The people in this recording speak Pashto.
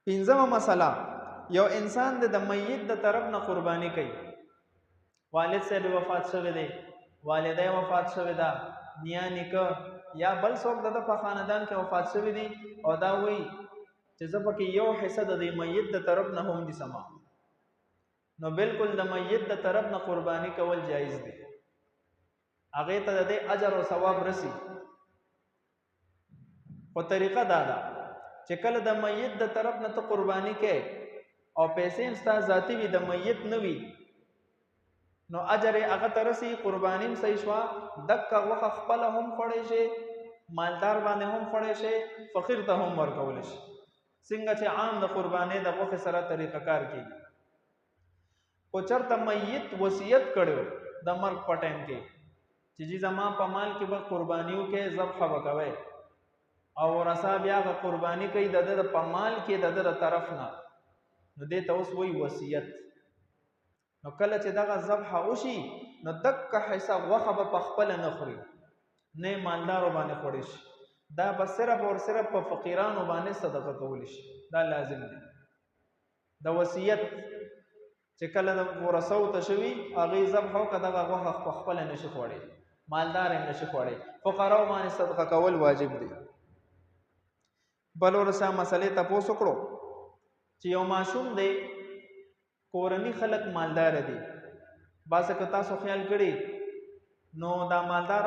پنځمه مسله، یو انسان د میت د طرف نه قرباني کوي. والد صاحب وفات شوی دی، والده وفات شوی ده، نیا نیکه یا بل څوک د په خاندان کې وفات شوی دی او دا وایي چې زه پکې یو حصه د دې میت د طرف نه هم دي سما، نو بالکل د میت د طرف نه قرباني کول جایز دی. هغې ته د دې اجر او ثواب رسی. خو طریقه دا ده چې کله د میت د طرف نه ته قرباني کوې او پیسې هم ستا ذاتي وي، د میت نه وي، نو اجر یې هغه ته رسي، قرباني هم صحیح شوه، دکه غوښه خپله هم خوړی شي، مالدار باندې هم خوړی شي، فقیر ته هم ورکولی شي، څنګه چې عام د قربانۍ د غوښې سره طریقه کار کېږي. خو چېرته میت وصیت کړی د مرګ په ټایم کې چې جی زما په مال کې به قرباني وکړئ، ذبحه به کوئ، او ورثه بیا هغه قرباني کوي د ده په مال کې د ده د طرف نه، نو دې ته اوس وایي وصیت. نو کله چې دغه ذبحه وشي نو دکه حصه غوښه به په خپله نه خوري، نه یې مالدارو باندې خوړی شي، دا به صرف او صرف په فقیرانو باندې صدقه کولی شي. دا لازم دی. د وصیت چې کله د ورثو ته شوي هغې ذبحه وکړه، دغه غوښه په خپله نشي خوړی، مالدار یې نشي خوړی، فقراو باندې صدقه کول واجب دی. بل ورسه مسلې تپوس وکړو چې یو ماشوم دی، کورني خلک مالدار دي، بعضې که تاسو خیال کړي نو دا مالدار